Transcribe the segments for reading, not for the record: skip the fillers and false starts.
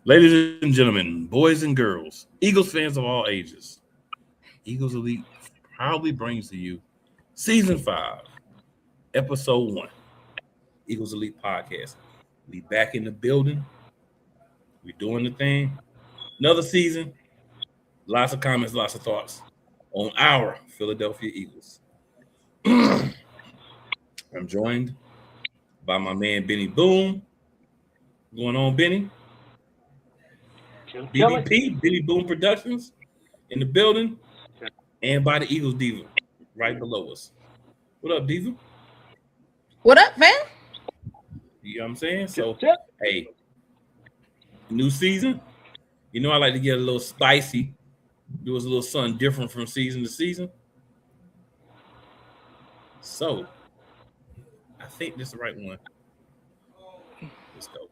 Ladies and gentlemen, boys and girls, Eagles fans of all ages, Eagles Elite proudly brings to you Season 5, Episode 1, Eagles Elite Podcast. We back in the building. We doing the thing. Another season. Lots of comments, lots of thoughts on our Philadelphia Eagles. I'm joined by my man Benny Boom. Going on, Benny? Chilling. BBP, Benny Boom Productions in the building, and by the Eagles Diva right below us. What up, Diva? What up, man? You know what I'm saying? So, Chilling. hey, new season. You know, I like to get a little spicy. Do us a little something different from season to season. So, I think this is the right one. Let's go.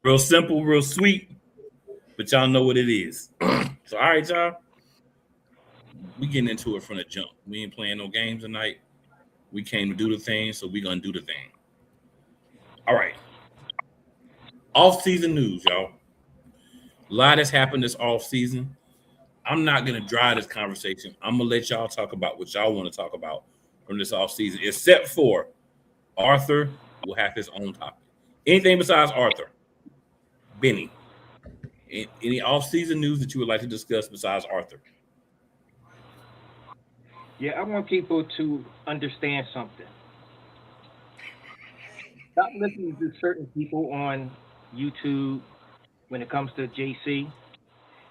Real simple, real sweet, but y'all know what it is. So, all right, y'all. We getting into it from the jump. We ain't playing no games tonight. We came to do the thing, so we gonna do the thing. All right. Off-season news, y'all. A lot has happened this off-season. I'm not gonna drive this conversation. I'm gonna let y'all talk about what y'all want to talk about from this off-season, except for Arthur will have his own topic. Anything besides Arthur? Benny, any off-season news that you would like to discuss besides Arthur? Yeah, I want people to understand something. Stop listening to certain people on YouTube when it comes to JC.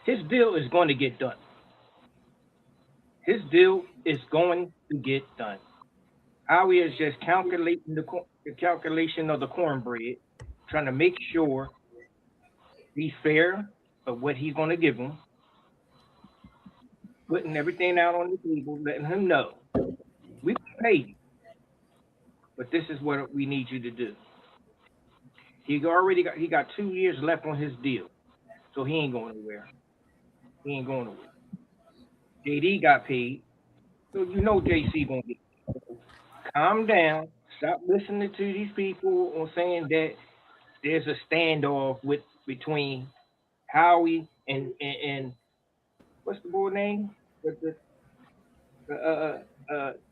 His deal is going to get done. His deal is going to get done. Howie is just calculating the calculation of the cornbread, trying to make sure he's fair of what he's going to give him, putting everything out on the table, letting him know we pay you, but this is what we need you to do. He got 2 years left on his deal, so he ain't going nowhere. He ain't going nowhere. JD got paid, so you know JC gonna get paid. So calm down. Stop listening to these people on saying that there's a standoff between Howie and what's the boy name?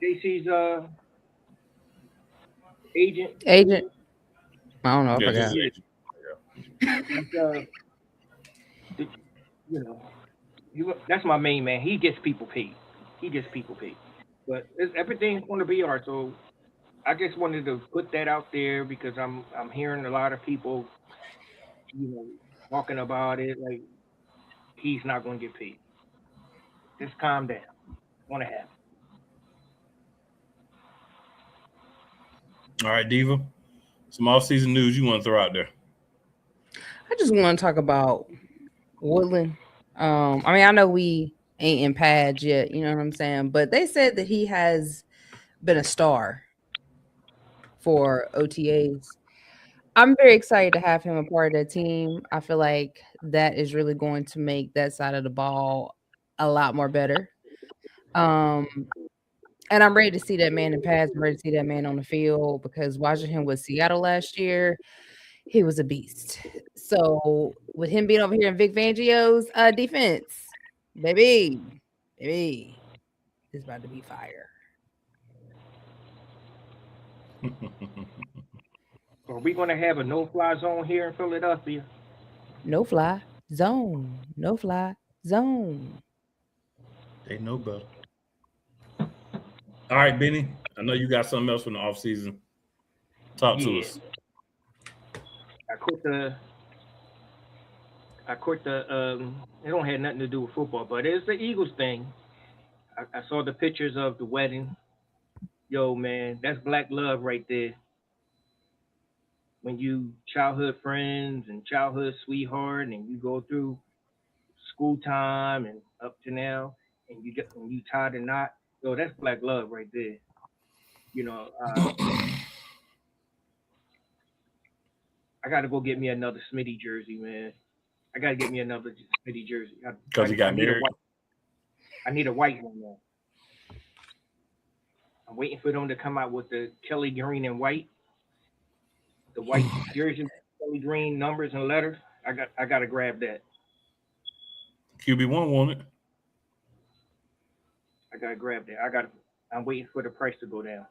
JC's agent. Agent. I don't know. I Yeah, just forgot. Yeah, agent. he's, the- you know, that's my main man. He gets people paid. He gets people paid. But everything's going to be art. So I just wanted to put that out there because I'm hearing a lot of people, talking about it like he's not going to get paid. Just calm down. Want to have. All right, Diva. Some off-season news you want to throw out there? I just want to talk about Woodland. I mean, I know we ain't in pads yet, you know what I'm saying? But they said that he has been a star for OTAs. I'm very excited to have him a part of the team. I feel like that is really going to make that side of the ball a lot more better. Um, and I'm ready to see that man in pads. I'm ready to see that man on the field because watching him with Seattle last year, he was a beast. So with him being over here in Vic Fangio's defense, baby, it's about to be fire. Are we going to have a no-fly zone here in Philadelphia? No fly zone, no fly zone. They know better. All right, Benny. I know you got something else from the off-season. Talk to Yeah. us. I quit the. I quit the. It don't have nothing to do with football, but it's the Eagles thing. I saw the pictures of the wedding. Yo, man, that's black love right there. When you childhood friends and childhood sweetheart, and you go through school time and up to now, and you tie the knot. Yo, that's black love right there. You know, I got to go get me another Smitty jersey, man. I got to get me another Smitty jersey. Because he got need a married. I need a white one, man. I'm waiting for them to come out with the Kelly green and white, the white jersey, Kelly green numbers and letters. I got to grab that. QB1 want it. I got to grab that. I'm waiting for the price to go down.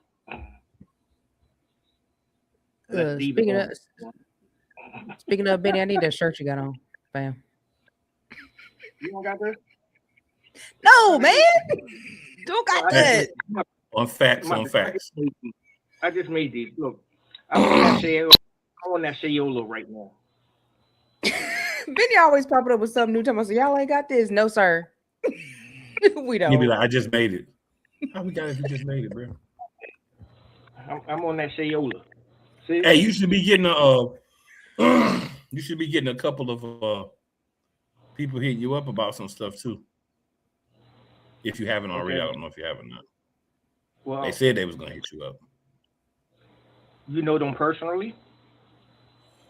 Speaking of Benny, I need that shirt you got on. Bam. You don't got this? No, man. Don't got that. On facts. I just made these. Look, I'm on that Shayola right now. Benny always popping up with something new. Talking about, so y'all ain't got this. No, sir. We don't. He'd be like, I just made it. How we got it if you just made it, bro? I'm on that Shayola. See? Hey, you should be getting a couple of people hitting you up about some stuff too. If you haven't already, I don't know if you haven't not. Well, they said they was gonna hit you up. You know them personally?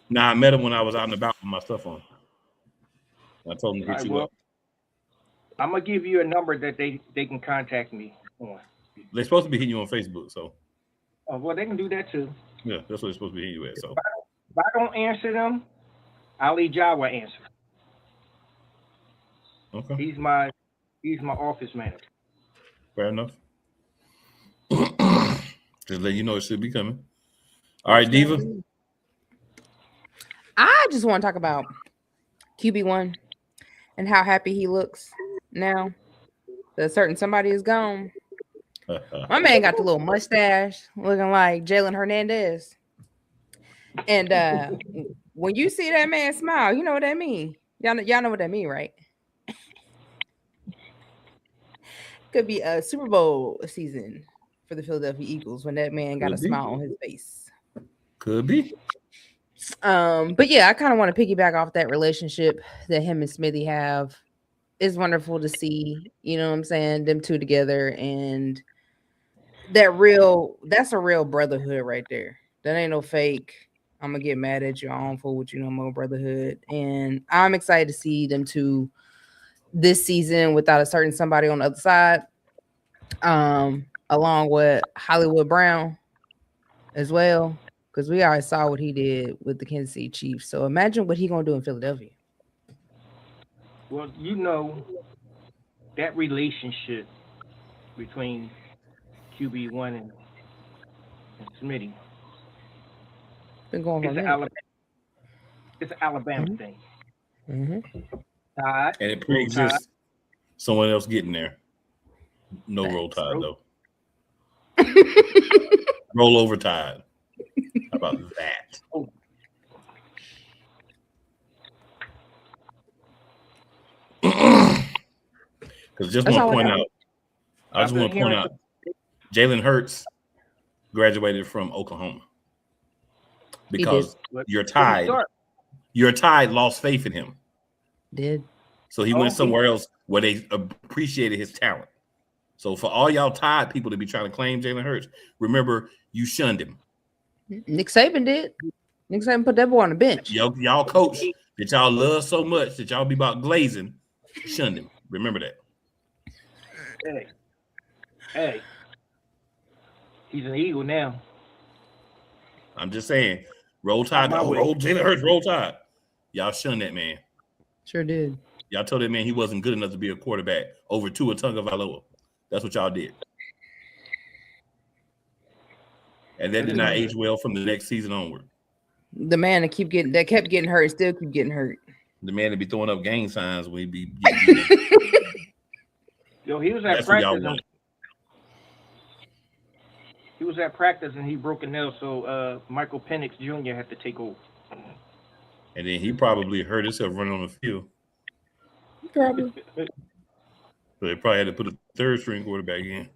Nah, I met them when I was out and about with my stuff on. I told them to hit you up. I'm gonna give you a number that they can contact me on. They're supposed to be hitting you on Facebook, so. Well, they can do that too. Yeah, that's what they're supposed to be hitting you at. So. If I don't answer them, Ali Jawa answer. Okay. He's my office manager. Fair enough. Just let you know it should be coming. All right, Diva. I just want to talk about QB1 and how happy he looks now that certain somebody is gone. My man got the little mustache looking like Jalen Hernandez. And when you see that man smile, you know what that mean. Y'all know what that mean, right? Could be a Super Bowl season for the Philadelphia Eagles when that man got a smile on his face. Could be. But yeah, I kind of want to piggyback off that relationship that him and Smithy have. It's wonderful to see, you know what I'm saying, them two together, and that's a real brotherhood right there. That ain't no fake. I'm gonna get mad at you. I don't fool with you no more brotherhood. And I'm excited to see them two this season without a certain somebody on the other side. Along with Hollywood Brown as well. Because we already saw what he did with the Kansas City Chiefs. So imagine what he's gonna do in Philadelphia. Well, you know, that relationship between QB1 and Smitty. Been going for it's an Alabama thing. Mm-hmm. Tide, and it pre-exists someone else getting there. No Roll Tide though. Roll over Tide. How about that? Because I just want to point out, Jalen Hurts graduated from Oklahoma because your Tide lost faith in him. Did. So he went somewhere else where they appreciated his talent. So for all y'all Tide people to be trying to claim Jalen Hurts, remember you shunned him. Nick Saban did. Nick Saban put that boy on the bench. Y'all coach that y'all love so much that y'all be about glazing, shunned him. Remember that. Hey. He's an Eagle now. I'm just saying, Roll Tide. Roll Jalen Hurts, Roll Tide. Y'all shunned that man. Sure did. Y'all told that man he wasn't good enough to be a quarterback over Tua Tagovailoa. That's what y'all did. And that did not age well from the next season onward. The man that kept getting hurt still keep getting hurt. The man that be throwing up gang signs when he be getting Yo, he was at practice. He was at practice and he broke a nail, so Michael Penix Jr. had to take over. And then he probably hurt himself running on the field. Probably. So they probably had to put a third string quarterback in.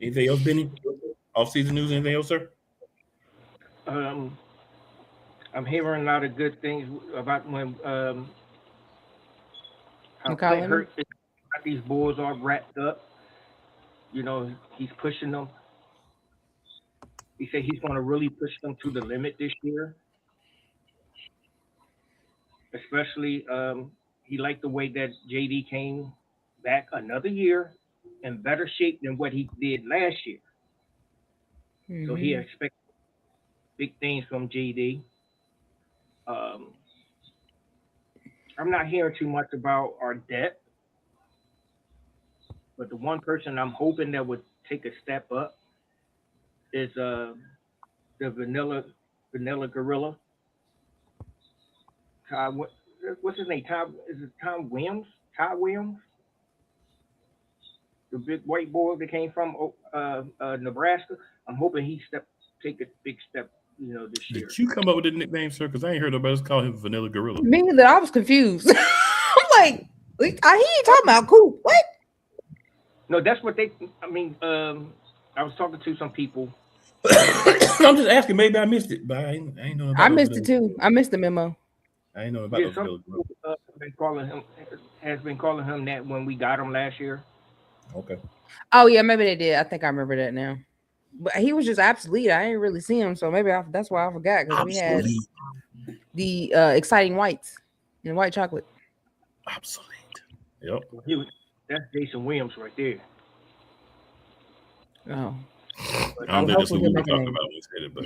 Anything else, Benny? Off-season news? Anything else, sir? I'm hearing a lot of good things about when how Clint McCollum? Hurts got these Bulls all wrapped up. You know, he's pushing them. He said he's going to really push them to the limit this year. Especially, he liked the way that JD came back another year in better shape than what he did last year. So he Mhm. expects big things from JD. Um, I'm not hearing too much about our depth, but the one person I'm hoping that would take a step up is the Vanilla Gorilla. What's his name? Tom, is it Tom Williams? Todd Williams, the big white boy that came from Nebraska. I'm hoping he take a big step, this year. Did you come up with the nickname, sir? Because I ain't heard nobody else call him Vanilla Gorilla. Me neither. I was confused. I'm like, he ain't talking about cool. What? No, that's what they. I mean, I was talking to some people. I'm just asking. Maybe I missed it, but I ain't know about I missed it too. I missed the memo. I ain't know about those Some Vanilla Gorilla. people has been calling him that when we got him last year. Okay. Oh yeah, maybe they did. I think I remember that now. But he was just obsolete. I didn't really see him, so maybe that's why I forgot because we had the exciting whites and white chocolate. Obsolete. Yep. That's Jason Williams right there. Oh. I don't think that's what we were talking about when we said it, but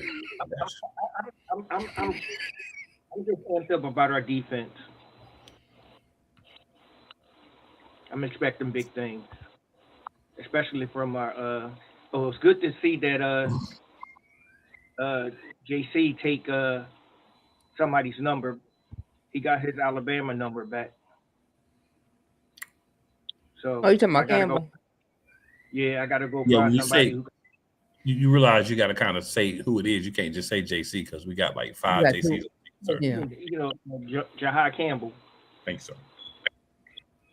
I'm just amped up about our defense. I'm expecting big things, especially from our. It's good to see that JC take somebody's number. He got his Alabama number back. So you talking about Campbell? I gotta go yeah, find when you somebody say who. you realize you got to kind of say who it is. You can't just say JC because we got like 5 JCs. Yeah. Jahai Campbell. Thanks, sir.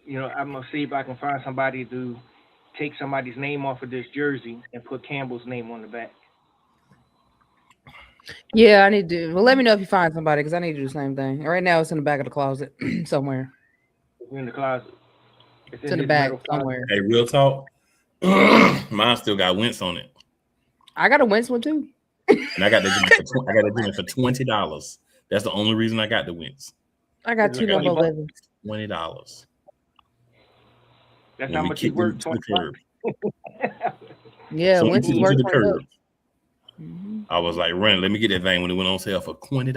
I'm gonna see if I can find somebody to take somebody's name off of this jersey and put Campbell's name on the back. Yeah, I need to. Well, let me know if you find somebody because I need to do the same thing. Right now, it's in the back of the closet somewhere. It's in the closet. It's in the back somewhere. Hey, real talk. Mine still got Wentz on it. I got a Wentz one too. And I got the for $20. That's the only reason I got the Wentz. I got two number 11s. $20. That's how much you work. Yeah, Wentz is worth the curve. Mm-hmm. I was like, run, let me get that thing when it went on sale for $20.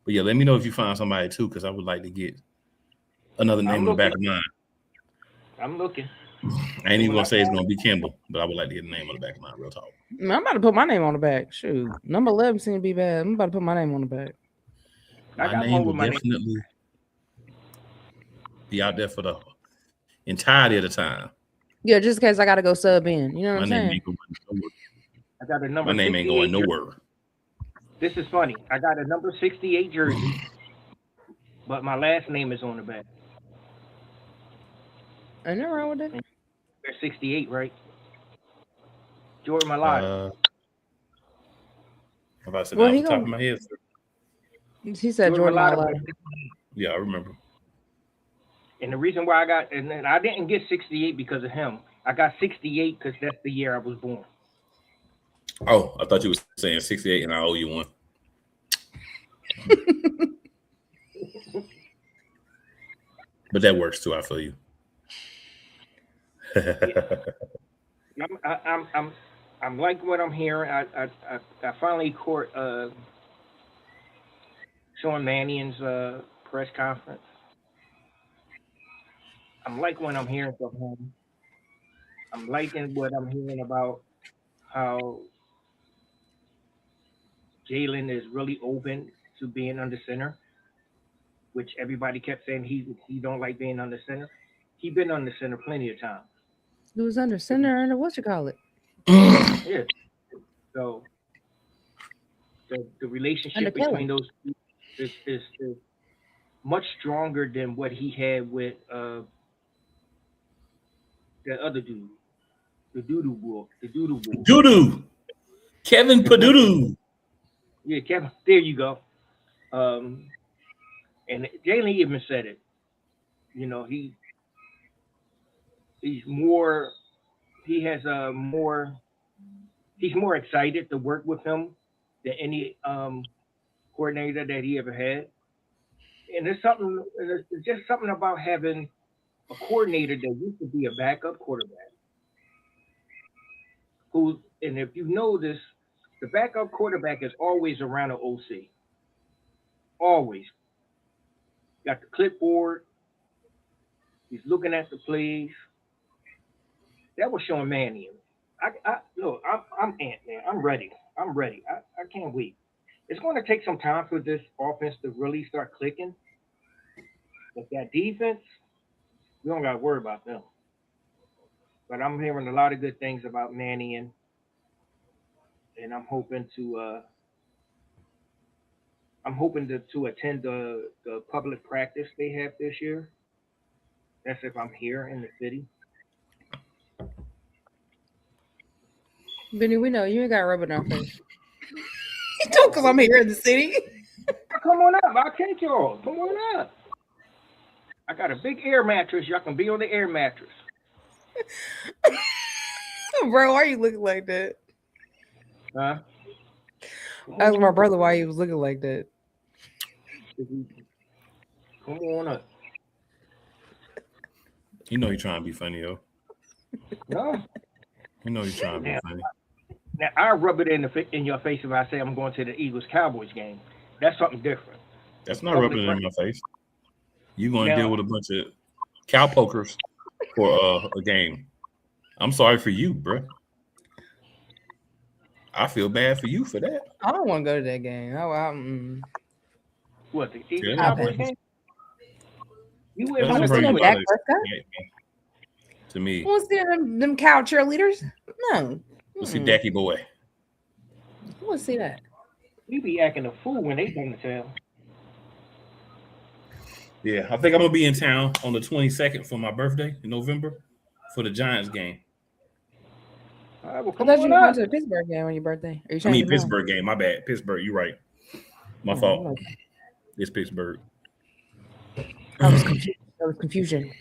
But yeah, let me know if you find somebody too, because I would like to get another name on the back of mine. I'm looking. I ain't even gonna say it's gonna be Campbell, but I would like to get a name on the back of mine. Real talk. I'm about to put my name on the back. Shoot, number 11 seems to be bad. I'm about to put my name on the back. My name will definitely be out there for the entirety of the time. Yeah, just in case I gotta go sub in. You know what I'm saying? I got a number. My name ain't going nowhere. This is funny. I got a number 68 jersey, but my last name is on the back. Ain't nothing wrong with that. They're 68, right? Jordan Malata. If I said that off the top of my head, sir. He said Jordan Malata. Yeah, I remember. And the reason why and then I didn't get 68 because of him. I got 68 because that's the year I was born. Oh, I thought you were saying 68 and I owe you one. But that works too. I feel you. I'm like what I'm hearing. I finally caught Sean Mannion's press conference. I'm like what I'm hearing from him. I'm liking what I'm hearing about how Jalen is really open to being under center, which everybody kept saying he don't like being under center. He's been under center plenty of times. He was under center under what you call it? Yeah. So the relationship between those two is much stronger than what he had with that other dude, the doodoo boy. Doodoo. Kevin Padoodoo. Yeah, Kevin. There you go. Um, and Jalen even said it. You know, he's more he has a more he's more excited to work with him than any coordinator that he ever had. And there's just something about having a coordinator that used to be a backup quarterback who, and if you know this, the backup quarterback is always around an OC. Always got the clipboard. He's looking at the plays. That was showing Manny. I look. I'm Ant Man. I'm ready. I'm ready. I can't wait. It's going to take some time for this offense to really start clicking. But that defense, we don't got to worry about them. But I'm hearing a lot of good things about Manny, and I'm hoping to attend the public practice they have this year. That's if I'm here in the city. Benny, we know you ain't got to rub it on our face. Don't, because I'm here in the city. Come on up. I'll take y'all. Come on up. I got a big air mattress. Y'all can be on the air mattress. Bro, why are you looking like that? Huh? Ask my brother why he was looking like that. Come on up. You know you're trying to be funny, yo. No. You know you're trying to be funny. Now I rub it in your face if I say I'm going to the Eagles Cowboys game. That's something different. That's not rubbing it in my face. You're going to deal with a bunch of cowpokers for a game. I'm sorry for you, bro. I feel bad for you for that. I don't want to go to that game. What, the Eagles Yeah. Cowboys game? You That's wouldn't I want want to to see go them to Dak it. Prescott. To me. I want to see them cow cheerleaders. No. Let's see Dacky boy. I want to see that. We be acting a fool when they come to town. Yeah, I think I'm gonna be in town on the 22nd for my birthday in November for the Giants game. All right, well, I come thought you on were going up. to the Pittsburgh game on your birthday. Are you I changing mean your mind? Pittsburgh game. My bad. Pittsburgh. You're right. My fault. It's Pittsburgh. I was confused. There was confusion.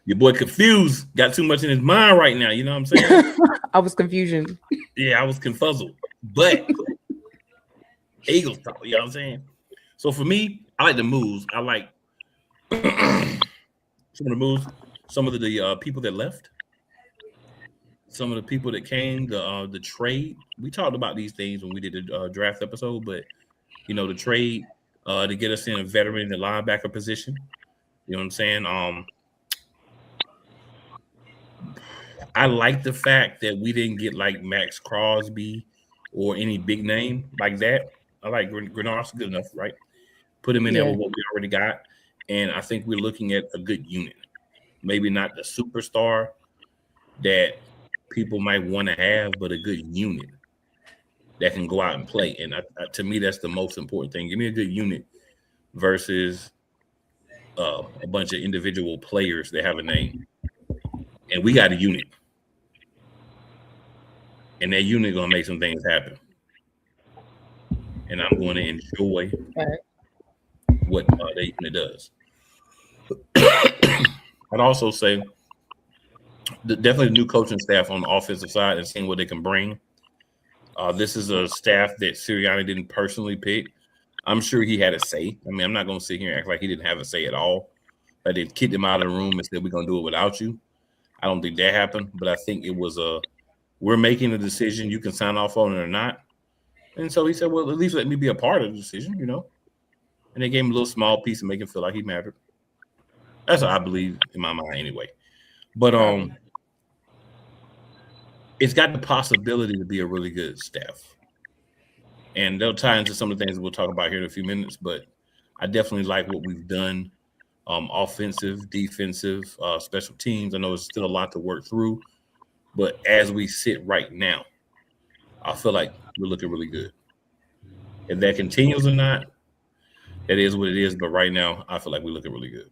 Your boy confused. Got too much in his mind right now. You know what I'm saying? I was confusion. Yeah, I was confuzzled. But Eagles talk. You know what I'm saying? So for me, I like the moves. I like some of the moves. Some of the people that left. Some of the people that came. The trade. We talked about these things when we did the draft episode. But you know, the trade to get us in a veteran in the linebacker position. You know what I'm saying? I like the fact that we didn't get like Max Crosby or any big name like that. I like Grenard's good enough, right? Put him in there with what we already got. And I think we're looking at a good unit. Maybe not the superstar that people might want to have, but a good unit that can go out and play. And to me, that's the most important thing. Give me a good unit versus a bunch of individual players that have a name. And we got a unit. And that unit going to make some things happen. And I'm going to enjoy what that unit does. I'd also say definitely the new coaching staff on the offensive side and seeing what they can bring. This is a staff that Sirianni didn't personally pick. I'm sure he had a say. I mean, I'm not going to sit here and act like he didn't have a say at all. Like they kicked him out of the room and said, we're going to do it without you. I don't think that happened, but I think it was we're making a decision. You can sign off on it or not. And so he said, well, at least let me be a part of the decision, you know. And they gave him a little small piece to make him feel like he mattered. That's what I believe in my mind anyway. But it's got the possibility to be a really good staff. And they'll tie into some of the things we'll talk about here in a few minutes, but I definitely like what we've done. Offensive, defensive, special teams. I know it's still a lot to work through, but as we sit right now, I feel like we're looking really good. If that continues or not, It is what it is. But right now, I feel like we're looking really good.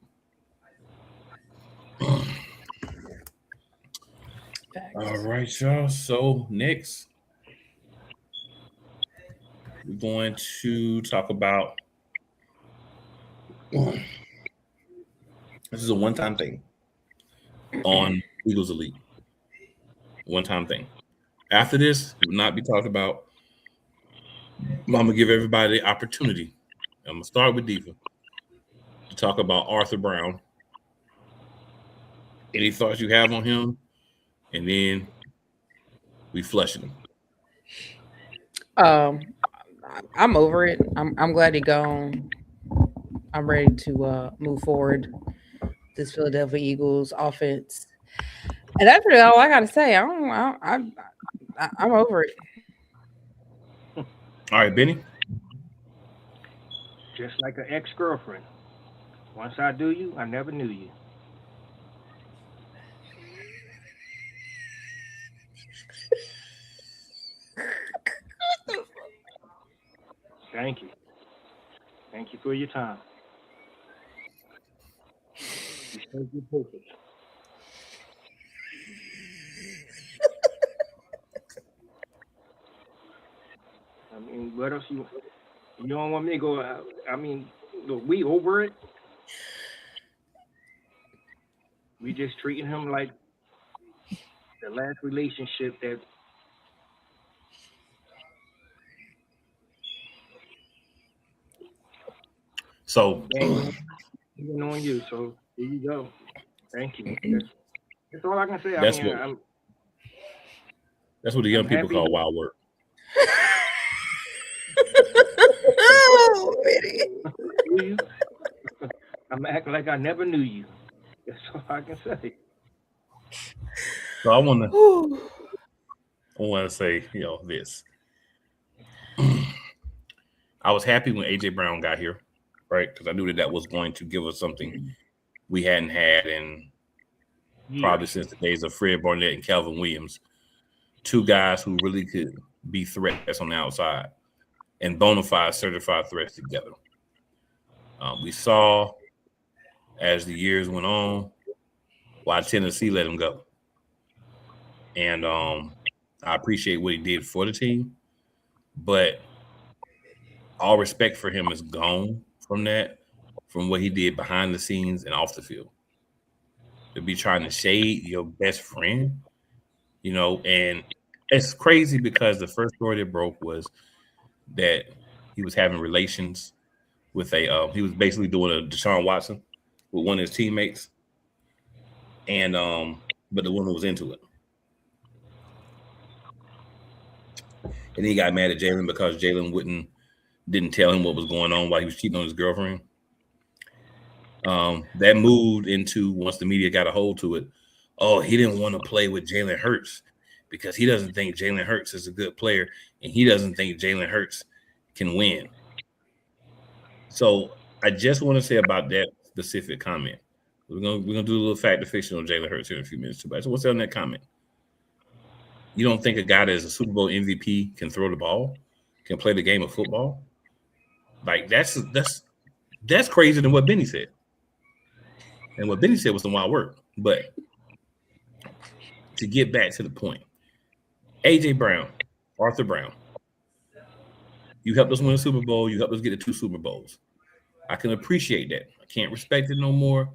All right, y'all. So next, we're going to talk about this is a one-time thing on Eagles Elite. One-time thing. After this, it will not be talked about. I'm gonna give everybody the opportunity. I'm gonna start with Diva to talk about Arthur Brown. Any thoughts you have on him, and then we flushing him. Um, I'm over it. I'm glad he gone. I'm ready to move forward. This Philadelphia Eagles offense, and that's really all I got to say. I'm over it. All right, Benny. Just like an ex-girlfriend. Once I do you, I never knew you. Thank you. Thank you for your time. You served your purpose. I mean, what else you don't want me to go? I mean, look, we over it. We just treating him like the last relationship that So banging on you. So here you go. Thank you. That's all I can say. that's I mean, what that's what the young I'm people happy call to- wild work. Oh, Benny. knew you. I'm acting like I never knew you. That's all I can say. So I want to say, this. I was happy when AJ Brown got here, right? Because I knew that was going to give us something we hadn't had in probably since the days of Fred Barnett and Calvin Williams. Two guys who really could be threats on the outside and bona fide certified threats together. We saw as the years went on why Tennessee let him go. And I appreciate what he did for the team, but all respect for him is gone from that, from what he did behind the scenes and off the field. To be trying to shade your best friend, and it's crazy because the first story that broke was that he was having relations with he was basically doing a Deshaun Watson with one of his teammates, and but the woman was into it. And he got mad at Jalen because Jalen didn't tell him what was going on while he was cheating on his girlfriend. That moved into, once the media got a hold to it, he didn't want to play with Jalen Hurts because he doesn't think Jalen Hurts is a good player and he doesn't think Jalen Hurts can win. So I just want to say about that specific comment. We're gonna do a little fact or fiction on Jalen Hurts here in a few minutes too. So what's on that comment? You don't think a guy that is a Super Bowl MVP can throw the ball, can play the game of football? Like that's crazier than what Benny said. And what Benny said was some wild work. But to get back to the point, AJ Brown, Arthur Brown, you helped us win a Super Bowl. You helped us get to 2 Super Bowls. I can appreciate that. I can't respect it no more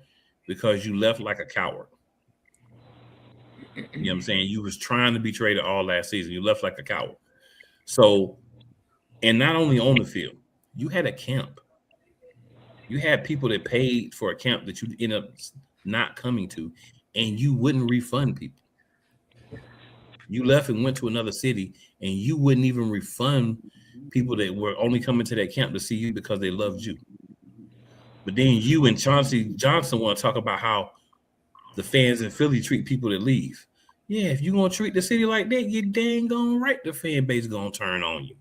because you left like a coward. You know what I'm saying? You was trying to be traded all last season. You left like a coward. So, and not only on the field, you had a camp. You had people that paid for a camp that you end up not coming to, and you wouldn't refund people. You left and went to another city, and you wouldn't even refund people that were only coming to that camp to see you because they loved you. But then you and Chauncey Johnson want to talk about how the fans in Philly treat people that leave. Yeah, if you're going to treat the city like that, you dang gone right the fan base going to turn on you.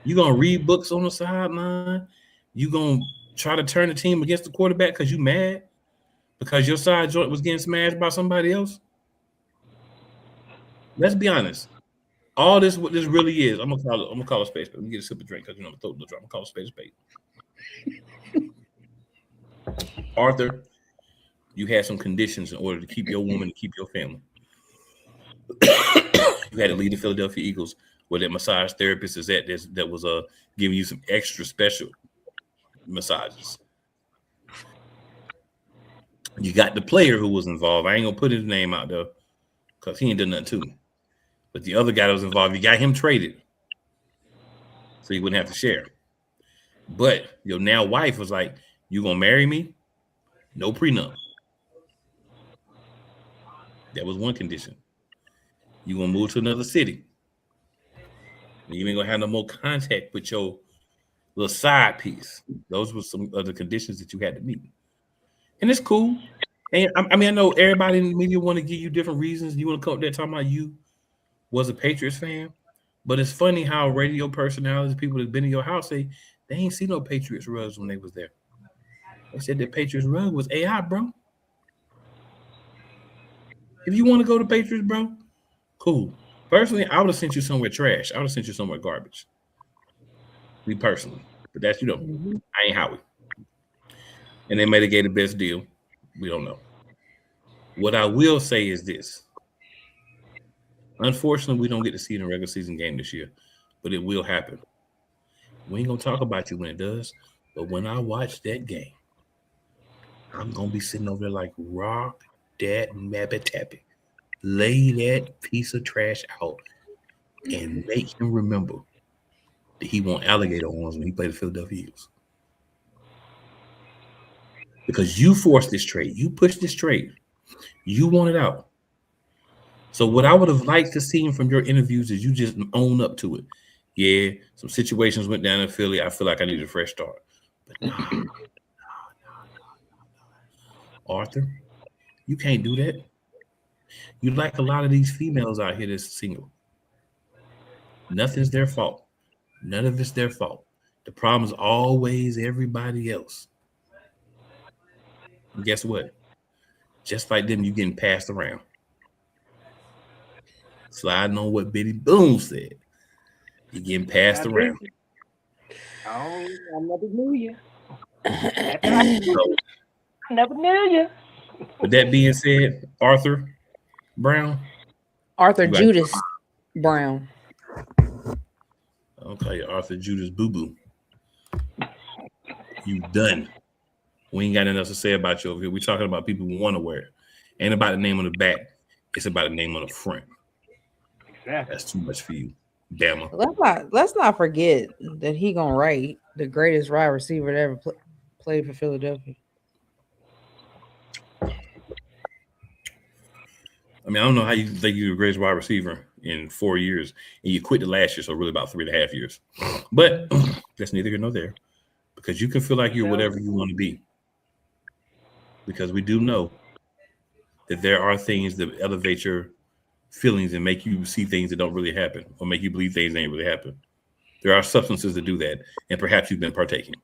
You're going to read books on the sideline. You're going to try to turn the team against the quarterback because you mad because your side joint was getting smashed by somebody else. Let's be honest. All this, what this really is, I'm gonna call it space. Let me get a sip of drink because my throat will drop. I'm gonna call it space. Arthur, you had some conditions in order to keep your woman and keep your family. You had to leave the Philadelphia Eagles where that massage therapist is at that was giving you some extra special massages. You got the player who was involved. I ain't gonna put his name out there because he ain't done nothing to me. But the other guy that was involved, you got him traded so you wouldn't have to share. But your now wife was like, "You gonna marry me? No prenup." That was one condition. You gonna move to another city. You ain't gonna have no more contact with your little side piece. Those were some of the conditions that you had to meet, and it's cool. And I mean, I know everybody in the media want to give you different reasons. You want to come up there talking about you was a Patriots fan, but it's funny how radio personalities, people that've been in your house, say they ain't see no Patriots rugs when they was there. They said the Patriots rug was AI, bro. If you want to go to Patriots, bro, cool. Personally, I would have sent you somewhere trash. I would have sent you somewhere garbage. Me personally, but that's I ain't Howie. And they may have gave the best deal. We don't know. What I will say is this. Unfortunately, we don't get to see it in a regular season game this year, but it will happen. We ain't gonna talk about you when it does, but when I watch that game, I'm gonna be sitting over there like rock that mabbit tappy. Lay that piece of trash out and make him remember that he won alligator horns when he played the Philadelphia Eagles. Because you forced this trade, you pushed this trade, you want it out. So what I would have liked to see from your interviews is you just own up to it. Yeah, some situations went down in Philly. I feel like I need a fresh start. But no. Arthur, you can't do that. You like a lot of these females out here that's single. Nothing's their fault. None of it's their fault. The problem is always everybody else. And guess what? Just like them, you getting passed around. Sliding on what Biddy Boone said. You're getting passed around. I never knew you. I never knew you. With that being said, Arthur Brown. Arthur Judas Brown. I'll call you Arthur Judas Boo Boo. You done. We ain't got nothing else to say about you over here. We're talking about people who want to wear it. Ain't about the name on the back. It's about the name on the front. Exactly. That's too much for you, Bama. Let's not forget that he gonna write the greatest wide receiver to ever played for Philadelphia. I mean, I don't know how you think you're the greatest wide receiver in 4 years, and you quit the last year, so really about 3.5 years. But that's neither here nor there, because you can feel like you're whatever you want to be. Because we do know that there are things that elevate your feelings and make you see things that don't really happen, or make you believe things ain't really happen. There are substances that do that, and perhaps you've been partaking.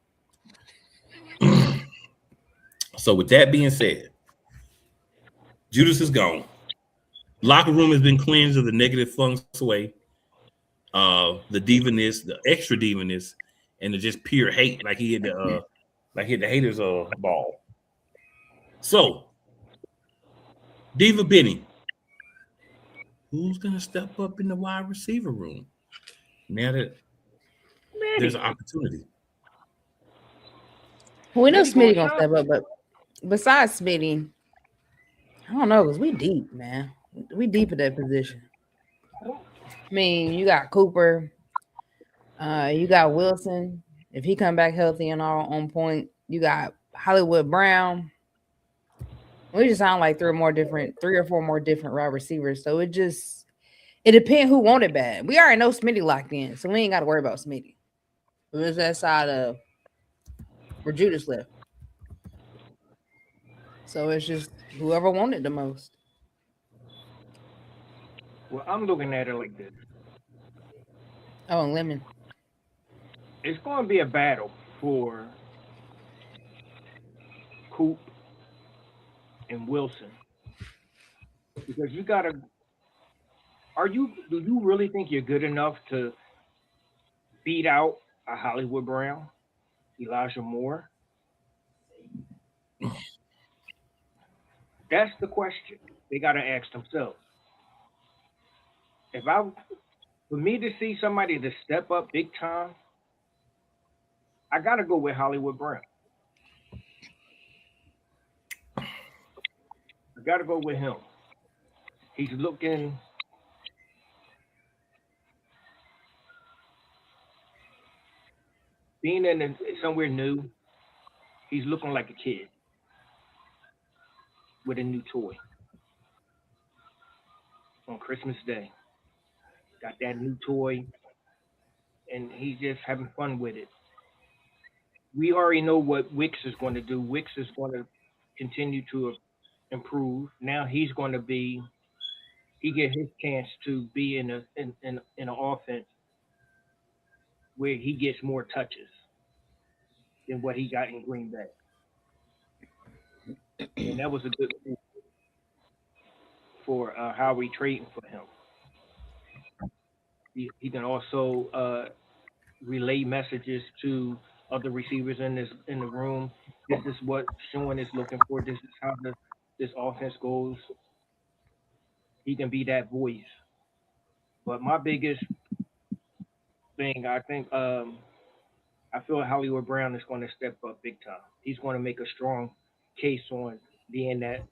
So with that being said, Judas is gone. Locker room has been cleansed of the negative flung away, the divaness, the extra divaness, and the just pure hate, like he hit the haters ball. So, Diva Benny, who's gonna step up in the wide receiver room now that there's an opportunity? We know Smitty gonna step up, but besides Smitty, I don't know, because we deep, man. We deep at that position. I mean, you got Cooper, you got Wilson. If he come back healthy and all on point, you got Hollywood Brown. We just sound like 3 or 4 more different wide receivers. So it depends who want it bad. We already know Smitty locked in, so we ain't got to worry about Smitty. Who's that side of where Judas left? So it's just whoever wanted the most. Well, I'm looking at it like this. Oh, and Lemon. It's going to be a battle for Coop and Wilson. Because you got to do you really think you're good enough to beat out a Hollywood Brown? Elijah Moore? That's the question they got to ask themselves. If I, for me to see somebody to step up big time, I got to go with Hollywood Brown. I got to go with him. He's looking being in somewhere new. He's looking like a kid with a new toy on Christmas Day. Got that new toy, and he's just having fun with it. We already know what Wicks is going to do. Wicks is going to continue to improve. Now he get his chance to be in an offense where he gets more touches than what he got in Green Bay, and that was a good move for how we trading for him. He can also relay messages to other receivers in the room. This is what Sean is looking for. This is how this offense goes. He can be that voice. But my biggest thing, I think, I feel Hollywood Brown is going to step up big time. He's going to make a strong case on being that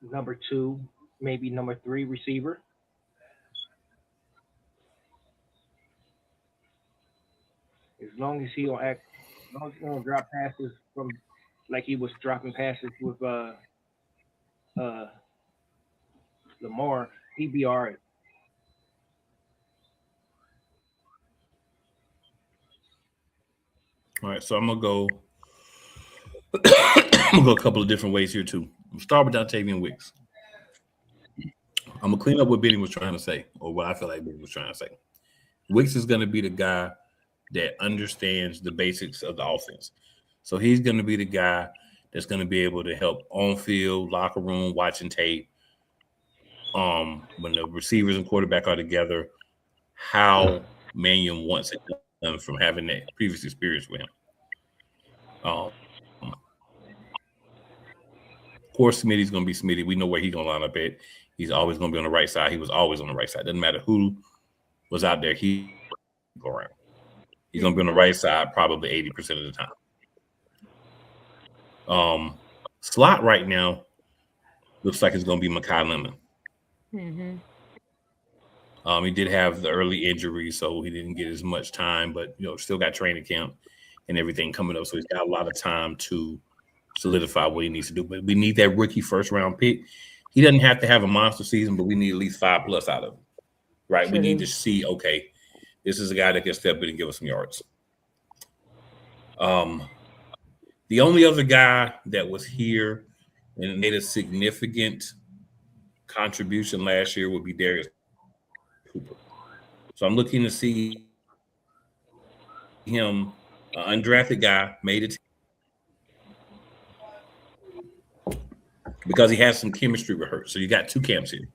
number two, maybe number three receiver. As long as he don't drop passes from like he was dropping passes with uh Lamar, he'd be all right. All right, so I'm gonna go. I'm gonna go a couple of different ways here too. We'll start with Dontavian Wicks. I'm gonna clean up what Benny was trying to say, or what I feel like Benny was trying to say. Wicks is gonna be the guy that understands the basics of the offense. So he's gonna be the guy that's gonna be able to help on field, locker room, watching tape. When the receivers and quarterback are together, how Mannion wants it done from having that previous experience with him. Um, of course, Smitty's going to be Smitty. We know where he's going to line up at. He's always going to be on the right side. He was always on the right side. Doesn't matter who was out there. He go around. He's going to be on the right side probably 80% of the time. Slot right now looks like it's going to be Mekhi Lemon. Mm-hmm. He did have the early injury, so he didn't get as much time, but still got training camp and everything coming up. So he's got a lot of time to solidify what he needs to do. But we need that rookie first round pick. He doesn't have to have a monster season, but we need at least 5+ out of him. Right? Sure. We need to see, okay, this is a guy that can step in and give us some yards. The only other guy that was here and made a significant contribution last year would be Darius Cooper. So I'm looking to see him, undrafted guy, made it because he has some chemistry with Hurts. So you got two camps here.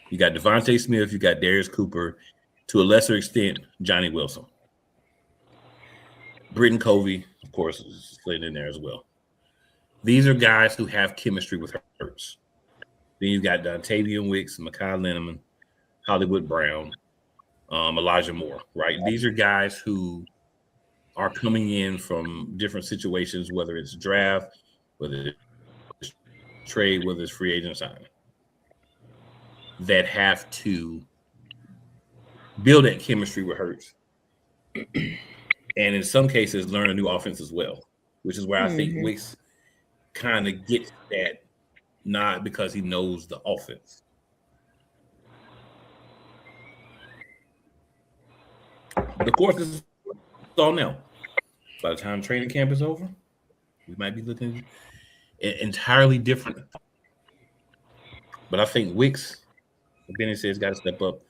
You got Devontae Smith, you got Darius Cooper, to a lesser extent, Johnny Wilson. Britton Covey, of course, is slid in there as well. These are guys who have chemistry with Hurts. Then you've got Dontavian Wicks, Mekhi Lemon, Hollywood Brown, Elijah Moore, right? These are guys who are coming in from different situations, whether it's draft, whether it's trade, whether it's free agent signing, that have to build that chemistry with Hurts. And in some cases, learn a new offense as well, which is where I think Wicks kind of gets that nod because he knows the offense. But of course, this is all now. By the time training camp is over, we might be looking entirely different. But I think Wicks, Benny says, got to step up.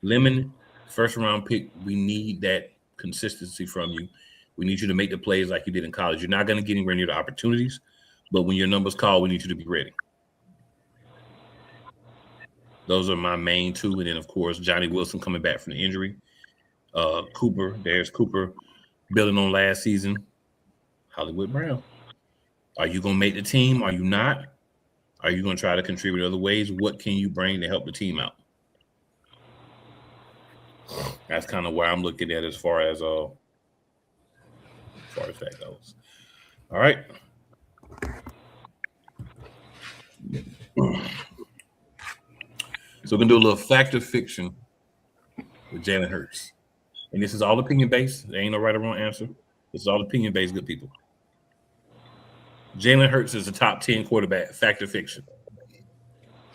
Lemon, first round pick, we need that consistency from you. We need you to make the plays like you did in college. You're not going to get anywhere near the opportunities, but when your number's called, we need you to be ready. Those are my main two. And then, of course, Johnny Wilson coming back from the injury. Darius Cooper, Building on last season, Hollywood Brown. Are you going to make the team? Are you not? Are you going to try to contribute other ways? What can you bring to help the team out? That's kind of where I'm looking at as far as that goes. All right. So we're going to do a little fact or fiction with Jalen Hurts. And this is all opinion based. There ain't no right or wrong answer. This is all opinion based, good people. Jalen Hurts is a top 10 quarterback. Fact or fiction?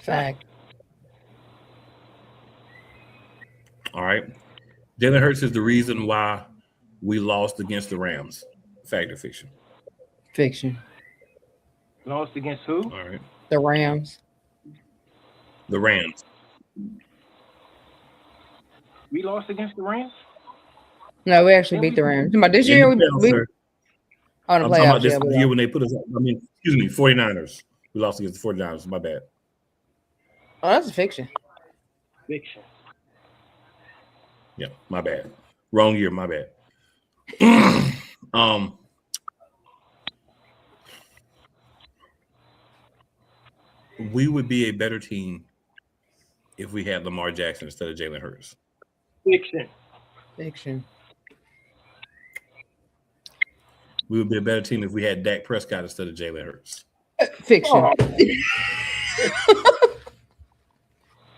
Fact. All right. Jalen Hurts is the reason why we lost against the Rams. Fact or fiction? Fiction. Lost against who? All right. The Rams. The Rams. We lost against the Rams? No, we actually beat the Rams. About this year, In the playoffs, sir. on the I'm talking about playoffs. this Yeah, year when they put us. 49ers. We lost against the 49ers. My bad. oh, that's a fiction. Fiction. Yeah, my bad. Wrong year. My bad. We would be a better team if we had Lamar Jackson instead of Jalen Hurts. Fiction. Fiction. We would be a better team if we had Dak Prescott instead of Jalen Hurts. Fiction. Oh.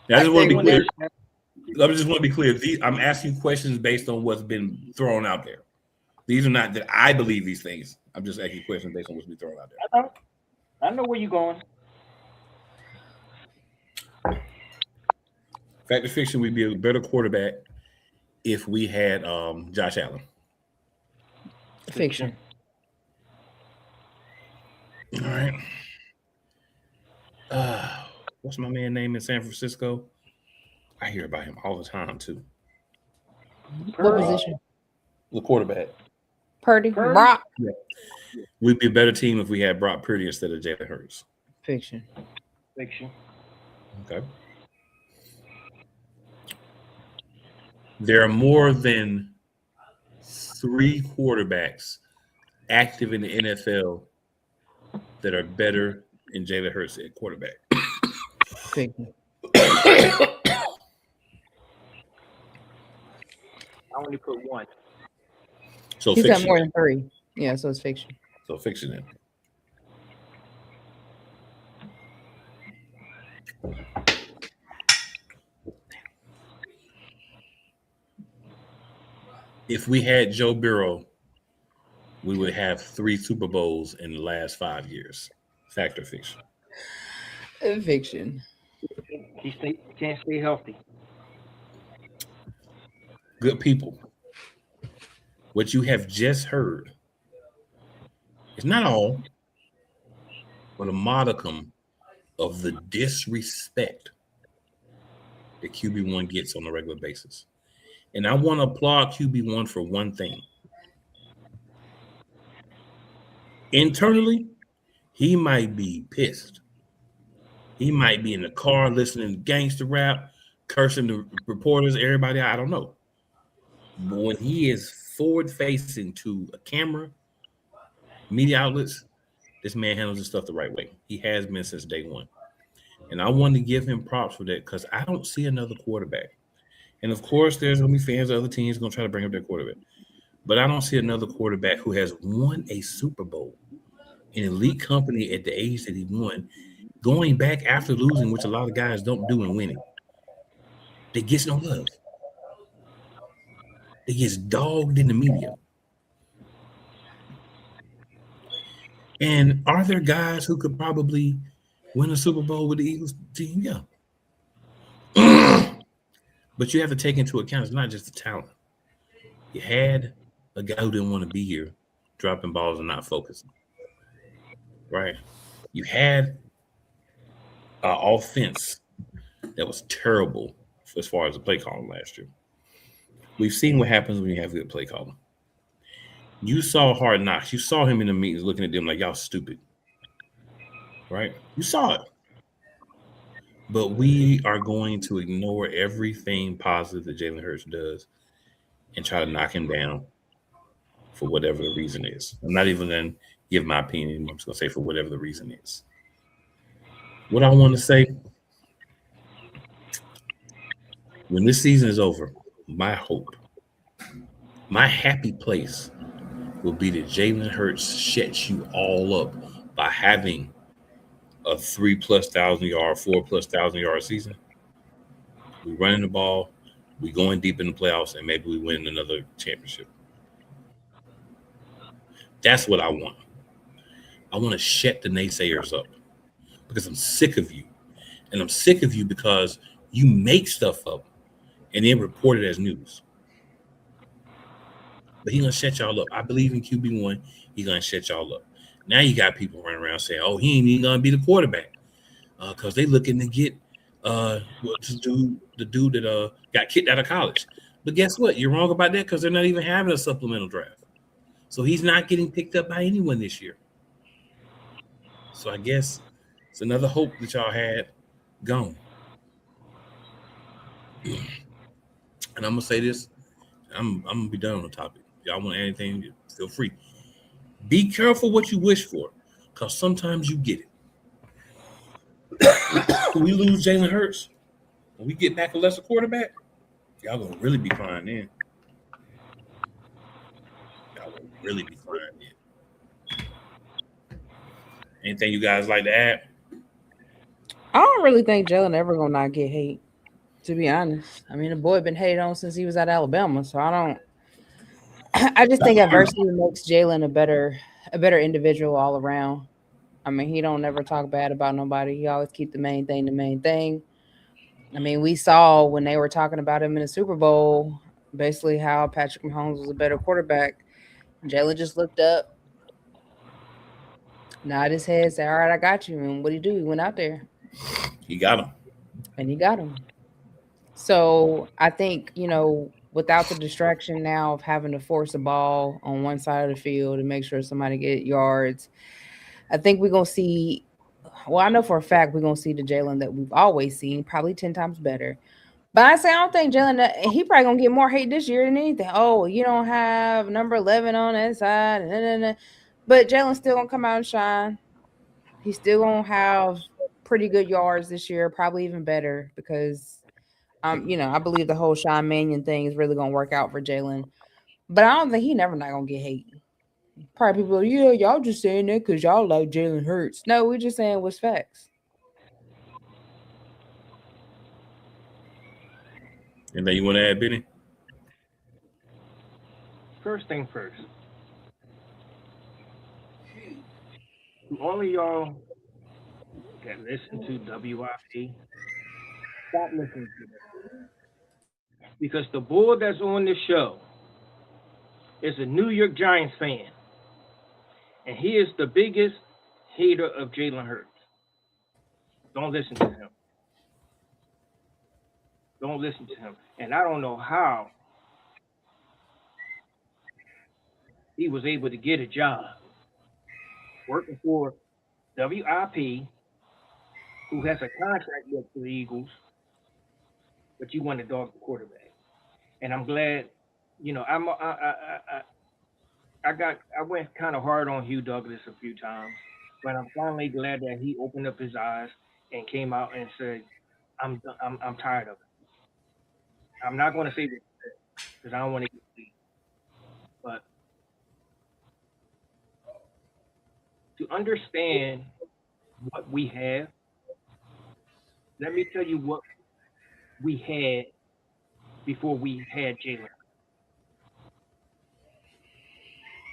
Now, I just want to be clear. When I just want to be clear. I'm asking questions based on what's been thrown out there. These are not that I believe these things. I'm just asking questions based on what's been thrown out there. I know where you're going. Fact or fiction, we'd be a better quarterback if we had Josh Allen. Fiction. All right. What's my man's name in San Francisco? I hear about him all the time, too. What position? The quarterback. Purdy. Purdy? Brock. Yeah. We'd be a better team if we had Brock Purdy instead of Jalen Hurts. Fiction. Fiction. Okay. There are more than 3 quarterbacks active in the NFL that are better than Jalen Hurts at quarterback. Fiction. I only put one. So He's fiction. got more than 3. Yeah, so it's fiction. So fiction then. If we had Joe Burrow, we would have 3 Super Bowls in the last 5 years. Fact or fiction? Fiction. He can't stay healthy. Good people. What you have just heard is not all, but a modicum of the disrespect that QB1 gets on a regular basis. And I want to applaud QB1 for one thing. Internally, he might be pissed. He might be in the car listening to gangster rap, cursing the reporters, everybody. I don't know. But when he is forward-facing to a camera, media outlets, this man handles his stuff the right way. He has been since day one. And I want to give him props for that because I don't see another quarterback. And, of course, there's going to be fans of other teams going to try to bring up their quarterback. But I don't see another quarterback who has won a Super Bowl in elite company at the age that he won, going back after losing, which a lot of guys don't do, and winning. They gets no love. They gets dogged in the media. And are there guys who could probably win a Super Bowl with the Eagles team? Yeah. But you have to take into account it's not just the talent. You had a guy who didn't want to be here, dropping balls and not focusing. Right? You had an offense that was terrible as far as the play calling last year. We've seen what happens when you have good play calling. You saw Hard Knocks. You saw him in the meetings looking at them like, y'all stupid. Right? You saw it. But we are going to ignore everything positive that Jalen Hurts does and try to knock him down for whatever the reason is. I'm not even going to give my opinion anymore. I'm just going to say for whatever the reason is. What I want to say, when this season is over, my hope, my happy place will be that Jalen Hurts shuts you all up by having a 3,000+ yard, 4,000+ yard season. We running the ball, we going deep in the playoffs, and maybe we win another championship. That's what I want. I want to shut the naysayers up because I'm sick of you. And I'm sick of you because you make stuff up and then report it as news. But he's gonna shut y'all up. I believe in QB1. He's gonna shut y'all up. Now you got people running around saying, "Oh, he ain't even gonna be the quarterback," because they looking to get the dude that got kicked out of college. But guess what? You're wrong about that because they're not even having a supplemental draft. So he's not getting picked up by anyone this year. So I guess it's another hope that y'all had gone. And I'm gonna say this. I'm gonna be done on the topic. Y'all want anything? Feel free. Be careful what you wish for, because sometimes you get it. When we lose Jalen Hurts, when we get back a lesser quarterback, y'all gonna really be crying then. Y'all gonna really be crying then. Anything you guys like to add? I don't really think Jalen ever gonna not get hate. To be honest, I mean the boy been hated on since he was at Alabama, so I don't. I just think adversity makes Jalen a better individual all around. I mean, he don't never talk bad about nobody. He always keep the main thing the main thing. I mean, we saw when they were talking about him in the Super Bowl, basically how Patrick Mahomes was a better quarterback. Jalen just looked up, nodded his head, said, "All right, I got you." And what did he do? He went out there He got him. and he got him. So I think, without the distraction now of having to force a ball on one side of the field and make sure somebody get yards, I think we're gonna see. Well, I know for a fact we're gonna see the Jalen that we've always seen, probably 10 times better. But I say I don't think Jalen. He probably gonna get more hate this year than anything. Oh, you don't have number 11 on that side, but Jalen's still gonna come out and shine. He's still gonna have pretty good yards this year, probably even better because I believe the whole Sean Mannion thing is really gonna work out for Jalen. But I don't think he never not gonna get hate. Probably people, yeah, y'all just saying that because y'all like Jalen Hurts. No, we're just saying what's facts. Anything you want to add, Benny? First thing first. To all of y'all that listen to WIP, stop listening to them. Because the bull that's on this show is a New York Giants fan. And he is the biggest hater of Jalen Hurts. Don't listen to him. Don't listen to him. And I don't know how he was able to get a job working for WIP, who has a contract with the Eagles, but you want to dog the quarterback. And I'm glad, I went kind of hard on Hugh Douglas a few times, but I'm finally glad that he opened up his eyes and came out and said, I'm tired of it. I'm not going to say this because I don't want to get beat, but to understand what we have, let me tell you what we had before we had Jalen.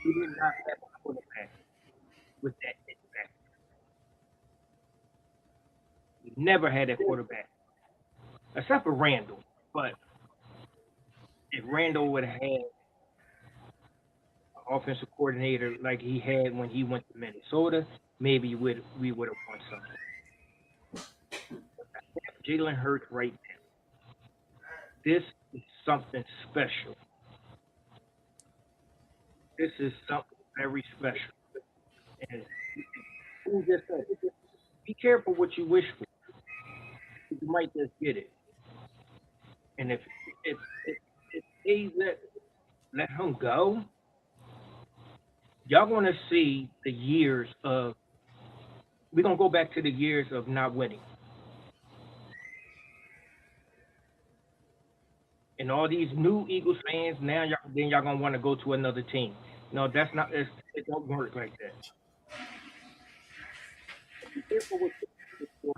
We did not have a quarterback with that impact. We never had a quarterback, except for Randall. But if Randall would have had an offensive coordinator like he had when he went to Minnesota, maybe we would have won something. Jalen Hurts right now. This is something special. This is something very special. And who just said, be careful what you wish for. You might just get it. And if they let him go, y'all want to see the years of. We're gonna go back to the years of not winning, and all these new Eagles fans now. Y'all gonna want to go to another team. No, that's not. It don't work like that. Be careful what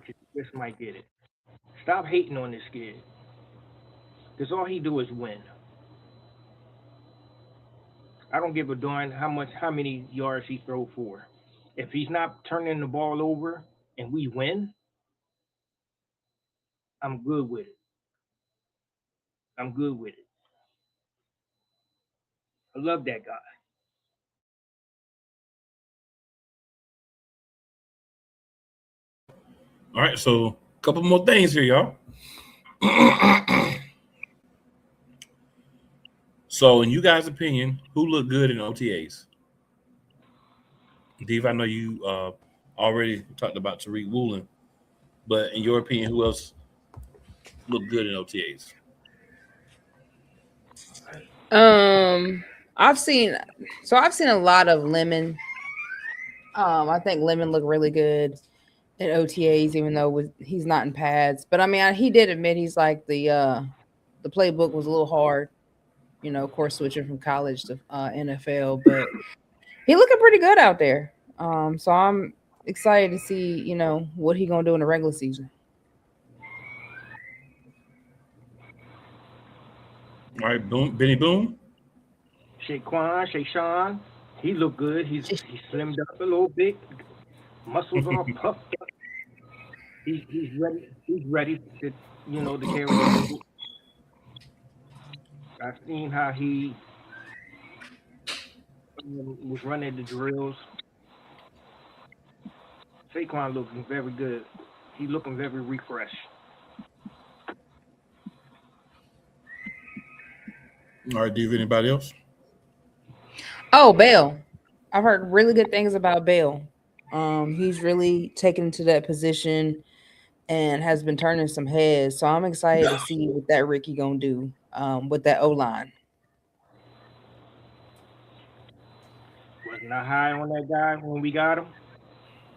you just might get it. Stop hating on this kid, because all he do is win. I don't give a darn how many yards he throw for. If he's not turning the ball over and we win, I'm good with it. I'm good with it. I love that guy. All right, so a couple more things here, y'all. So, in you guys' opinion, who looked good in OTAs? Dave, I know you already talked about Tariq Woolen, but in your opinion, who else looked good in OTAs? I've seen a lot of Lemon. I think Lemon looked really good in OTAs, even though he's not in pads. But I mean, he did admit he's like the playbook was a little hard. Of course, switching from college to NFL, but he looking pretty good out there. So I'm excited to see what he gonna do in the regular season. All right, Boom, Benny Boom. Shaquan, he looked good. He slimmed up a little bit. Muscles all puffed up. He's ready. He's ready to to carry the ball. I've seen how he was running the drills. Saquon looking very good. He looking very refreshed. All right, do you have anybody else? Oh, Bell. I've heard really good things about Bell. He's really taken to that position and has been turning some heads. So I'm excited to see what that Ricky gonna do with that O line. Wasn't I high on that guy when we got him?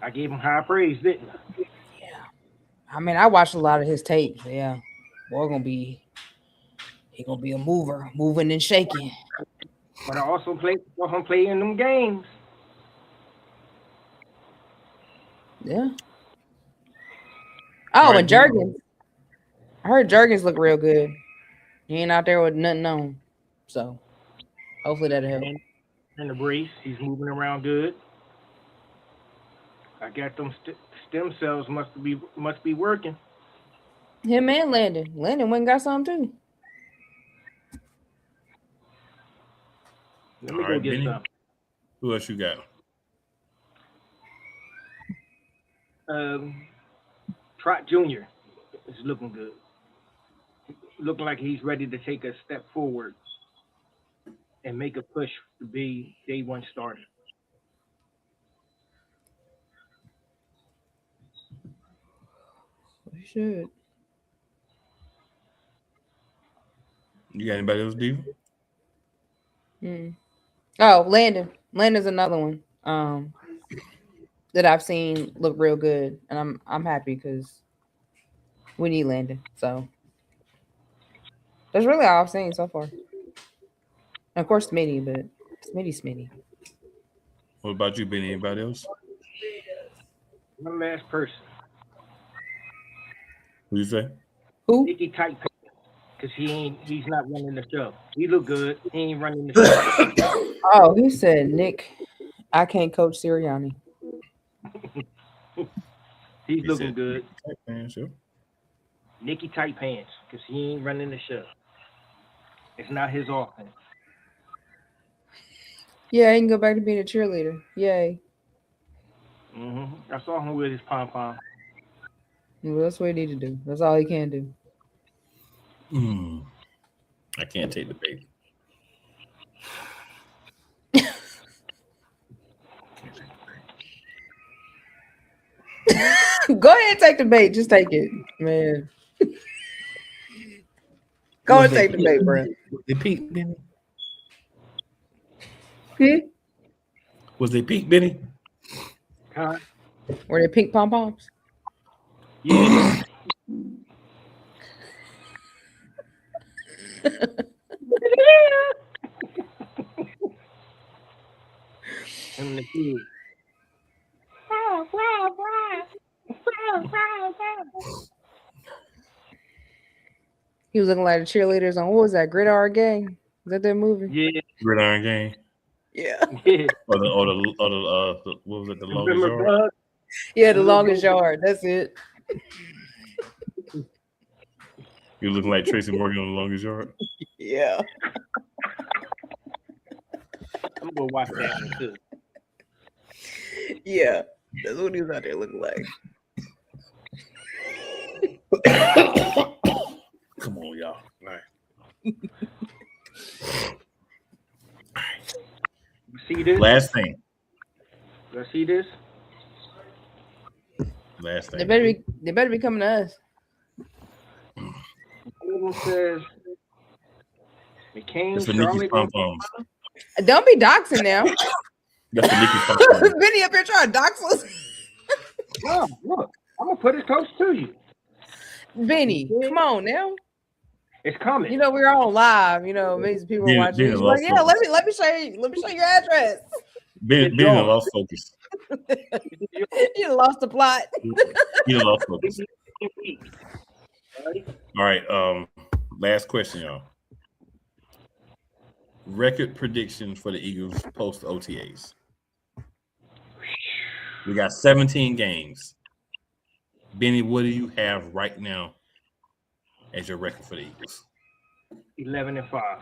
I gave him high praise, didn't I? Yeah. I mean, I watched a lot of his tape. Yeah. Boy, he gonna be a mover, moving and shaking. But I also saw him play in them games. Yeah. Oh, Right, and Jurgens. I heard Jurgens look real good. He ain't out there with nothing on. So hopefully that'll help. And the brace, he's moving around good. I got them stem cells must be working. Him and Landon. Landon went and got some too. Let me All go right, get Benny. some. Who else you got? Trot Jr. is looking good. Looking like he's ready to take a step forward and make a push to be day one starter. We should. You got anybody else, Dave? Oh, Landon. Landon's another one. That I've seen look real good, and I'm happy because we need Landon. So that's really all I've seen so far. And of course, Smitty, but Smitty. What about you, Benny? Anybody else? One last person, Who you say? Who? Nicky Tight, because he's not running the show. He look good. He ain't running the show. Oh, he said Nick. I can't coach Sirianni. He's looking good. Man, sure. Nicky Tight Pants, because he ain't running the show. It's not his offense. Yeah, he can go back to being a cheerleader. Yay. I saw him with his pom pom. Well, that's what he need to do. That's all he can do. I can't take the bait. Go ahead and take the bait. Just take it, man. Go and take the bait, bro. The Pete, Benny. Was they pink, Benny? Huh? Were they pink pom poms? Yeah. And the kids. He was looking like the cheerleaders on what was that? Gridiron Gang? Is that movie? Yeah. Gridiron Gang. Yeah. Yeah. What was it? The longest Remember yard. Bud? Yeah, the Remember longest Bud? yard. That's it. You looking like Tracy Morgan on the longest yard. Yeah. I'm gonna watch that one too. Yeah. That's what he was out there looking like. Come on, y'all. All right. You see this? Last thing. You see this? Last thing. They better be coming to us. One says McCain, It's for Charlie. Nikki's pom poms. Don't be doxing now. That's for Nikki's pom poms. Benny up here trying to dox us. Oh, look, I'm gonna put it close to you. Benny, come on now. It's coming. You know we're all live. You know, amazing people Benny- watching. Benny He's lost like, yeah, focus. let me show you. Let me show you your address. Ben done lost focus. You lost the plot. He done lost focus. All right. Last question, y'all. Record prediction for the Eagles post OTAs. We got 17 games. Benny, what do you have right now as your record for the Eagles? 11-5.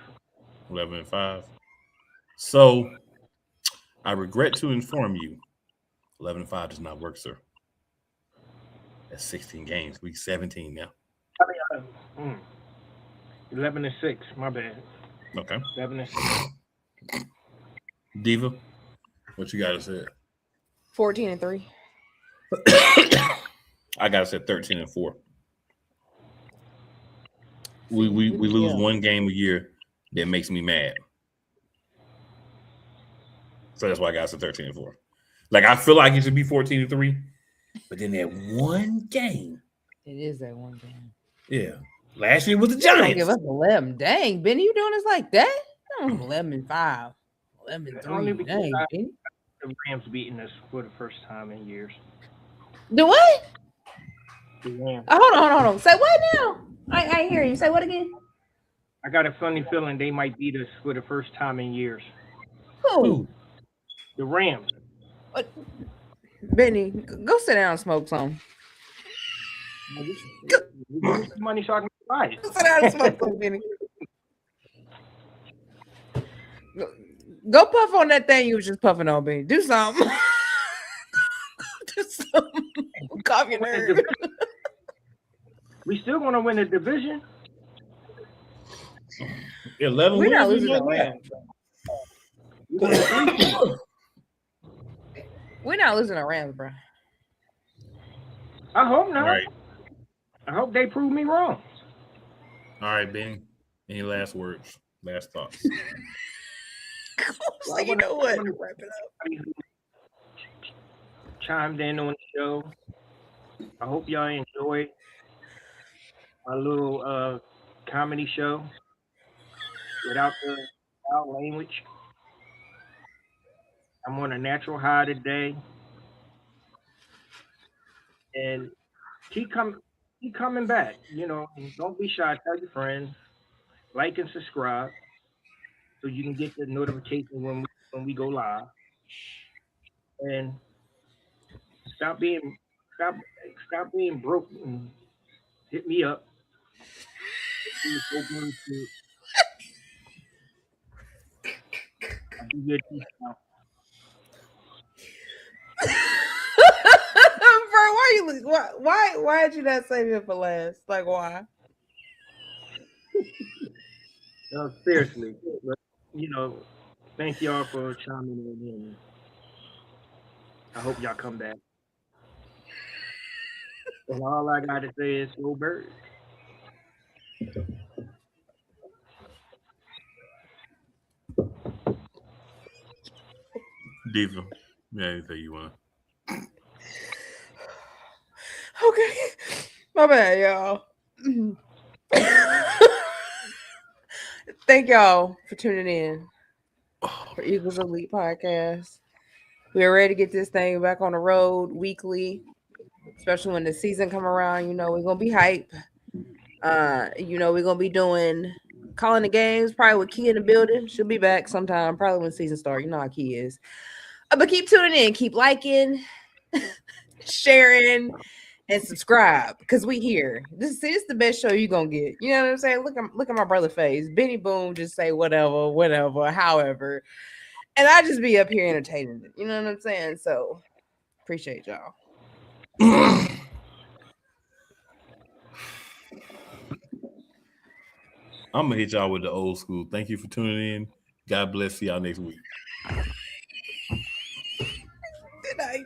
11-5. So I regret to inform you, 11-5 does not work, sir. That's 16 games. Week 17 now. 11-6. My bad. Okay. 11-6. Diva, what you got to say? 14-3. I got to say 13-4. We lose one game a year that makes me mad. So that's why I got to say 13-4. Like, I feel like it should be 14-3, but then that one game. It is that one game. Yeah. Last year was the Don't Giants. give us 11. Dang, Benny, you doing us like that? 11-5. 11-3. Dang, Benny. The Rams beating us for the first time in years. Do what? The Rams. Hold on. Say what now? I hear you. Say what again? I got a funny feeling they might beat us for the first time in years. Who? The Rams. Benny, go sit down and smoke some. Money so I can buy it. Go sit down and smoke some, Benny. Go puff on that thing you was just puffing on, Benny. Do something. Do something. Calm your nerve. We still gonna win the division. 11 We're not wins, losing we the won that. Rams. We're not losing the Rams, bro. I hope not. All right. I hope they prove me wrong. All right, Benny. Any last words? Last thoughts? Like, you know what? Wrap it up. Chimed in on the show. I hope y'all enjoyed my little comedy show without the foul language. I'm on a natural high today, and keep coming back. You know, don't be shy. Tell your friends, like and subscribe, so you can get the notification when we go live. And stop being broke and hit me up. I'll give you a discount. Bro, why did you not save it for last? Like, why? No, seriously. But, you know, thank y'all for chiming in. I hope y'all come back. And all I got to say is go Birds. Diesel. Yeah, anything you want. Okay. My bad, y'all. Thank y'all for tuning in for Eagles Elite Podcast. We are ready to get this thing back on the road weekly, especially when the season come around. You know, we're gonna be hype. We're gonna be doing calling the games, probably with Key in the building. She'll be back sometime, probably when season starts. You know how Key is. But keep tuning in, keep liking, sharing, and subscribe because we here. This is the best show you gonna get. You know what I'm saying? Look at my brother face. Benny Boom just say whatever, however. And I just be up here entertaining it. You know what I'm saying? So appreciate y'all. I'm gonna hit y'all with the old school. Thank you for tuning in. God bless. See y'all next week. Good night.